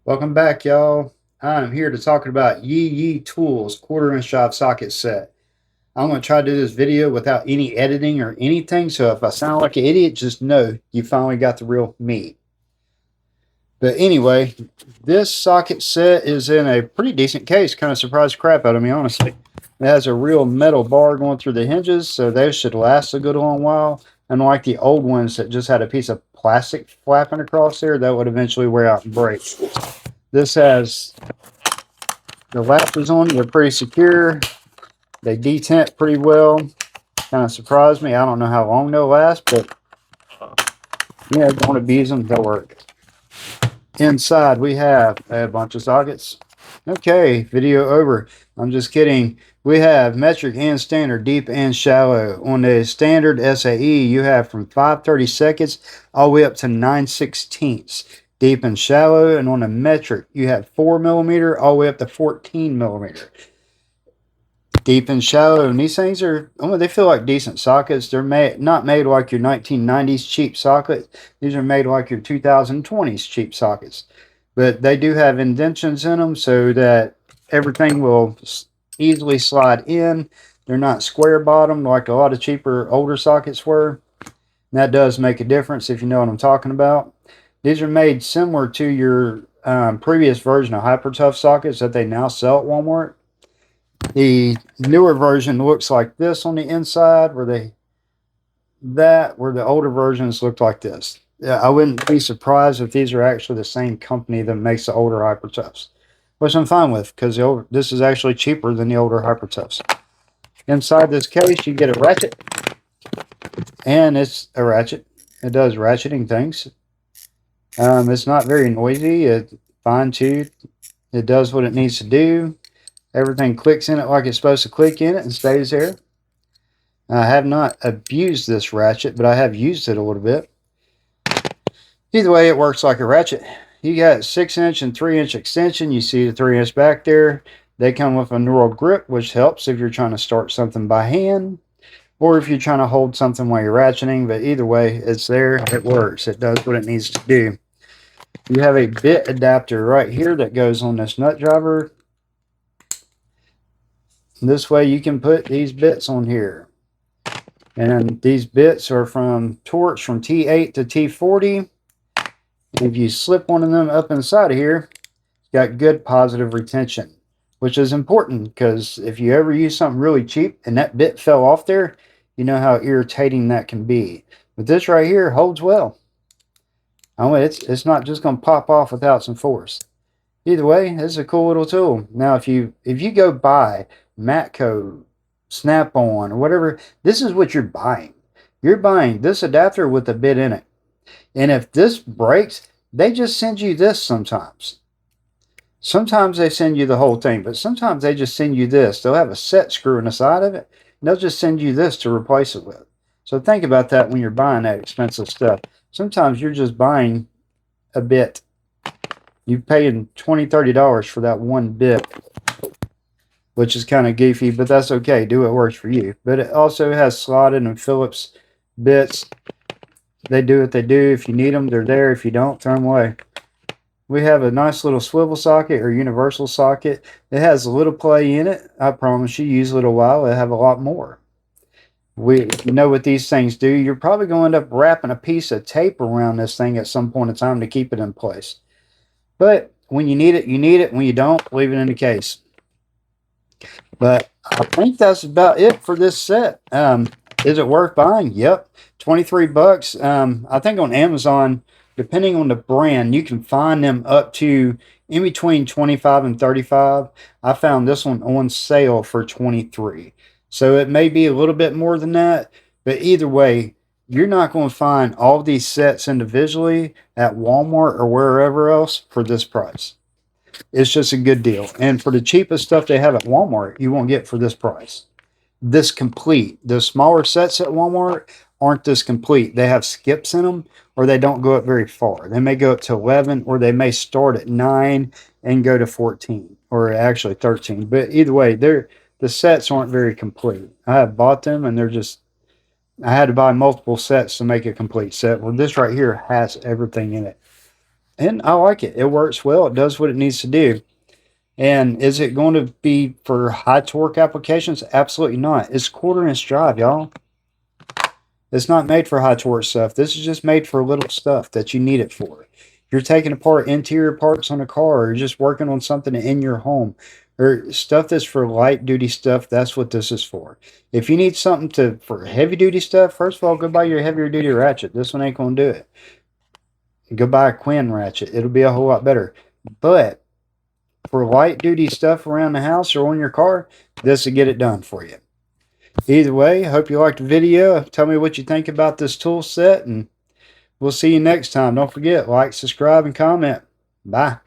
Welcome back, y'all. I'm here to talk about YiYi Tools quarter-inch drive socket set. I'm going to try to do this video without any editing or anything, so if I sound like an idiot, just know you finally got the real me. But anyway, this socket set is in a pretty decent case. Kind of surprised crap out of me, honestly. It has a real metal bar going through the hinges, so those should last a good long while. Unlike the old ones that just had a piece of plastic flapping across there, that would eventually wear out and break. This has the latches on, they're pretty secure. They detent pretty well. Kind of surprised me. I don't know how long they'll last, but yeah, don't abuse them, they'll work. Inside, we have a bunch of sockets. Okay, video over. I'm just kidding. We have metric and standard, deep and shallow. On the standard SAE, you have from 5/32 all the way up to 9/16 deep and shallow. And on the metric, you have 4mm all the way up to 14mm. Deep and shallow, and these things are, they feel like decent sockets. They're not made like your 1990s cheap socket. These are made like your 2020s cheap sockets, but they do have indentions in them so that everything will easily slide in. They're not square bottomed like a lot of cheaper older sockets were. And that does make a difference if you know what I'm talking about. These are made similar to your previous version of Hyper Tough sockets that they now sell at Walmart. The newer version looks like this on the inside, where the older versions looked like this. Yeah, I wouldn't be surprised if these are actually the same company that makes the older Hyper Toughs, which I'm fine with because this is actually cheaper than the older Hyper Toughs. Inside this case, you get a ratchet, and it's a ratchet. It does ratcheting things. It's not very noisy. It's fine-tuned. It does what it needs to do. Everything clicks in it like it's supposed to click in it and stays there. I have not abused this ratchet, but I have used it a little bit. Either way, it works like a ratchet. You got 6-inch and 3-inch extension. You see the 3-inch back there. They come with a knurled grip, which helps if you're trying to start something by hand or if you're trying to hold something while you're ratcheting. But either way, it's there. It works. It does what it needs to do. You have a bit adapter right here that goes on this nut driver. This way you can put these bits on here. And these bits are from Torx from T8 to T40. If you slip one of them up inside of here, it's got good positive retention, which is important because if you ever use something really cheap and that bit fell off there, you know how irritating that can be. But this right here holds well. It's not just going to pop off without some force. Either way, it's a cool little tool. Now, if you go buy Matco, Snap-on, or whatever, this is what you're buying. You're buying this adapter with a bit in it. And if this breaks, they just send you this sometimes. Sometimes they send you the whole thing, but sometimes they just send you this. They'll have a set screw in the side of it, and they'll just send you this to replace it with. So think about that when you're buying that expensive stuff. Sometimes you're just buying a bit. You're paying $20, $30 for that one bit, which is kind of goofy, but that's okay. Do what works for you. But it also has slotted and Phillips bits. They do what they do. If you need them, they're there. If you don't, throw them away. We have a nice little swivel socket or universal socket. It has a little play in it. I promise you, use it a while, it'll have a lot more. You know what these things do. You're probably going to end up wrapping a piece of tape around this thing at some point in time to keep it in place. But when you need it, you need it. When you don't, leave it in the case. But I think that's about it for this set. Is it worth buying? Yep. 23 bucks. I think on Amazon, depending on the brand, you can find them up to in between 25 and 35. I found this one on sale for 23. So it may be a little bit more than that. But either way, you're not going to find all these sets individually at Walmart or wherever else for this price. It's just a good deal. And for the cheapest stuff they have at Walmart, you won't get for this price. This complete. The smaller sets at Walmart aren't this complete. They have skips in them, or they don't go up very far. They may go up to 11, or they may start at 9 and go to 14, or actually 13. But either way, the sets aren't very complete. I have bought them, and I had to buy multiple sets to make a complete set. Well, this right here has everything in it. And I like it. It works well. It does what it needs to do. And is it going to be for high torque applications? Absolutely not. It's 1/4 inch drive, y'all. It's not made for high torque stuff. This is just made for little stuff that you need it for. If you're taking apart interior parts on a car, or you're just working on something in your home, or stuff that's for light duty stuff, that's what this is for. If you need something for heavy duty stuff, first of all, go buy your heavier duty ratchet. This one ain't gonna do it. Go buy a Quinn ratchet. It'll be a whole lot better. But for light duty stuff around the house or on your car, this will get it done for you. Either way, hope you liked the video. Tell me what you think about this tool set, and we'll see you next time. Don't forget, like, subscribe, and comment. Bye.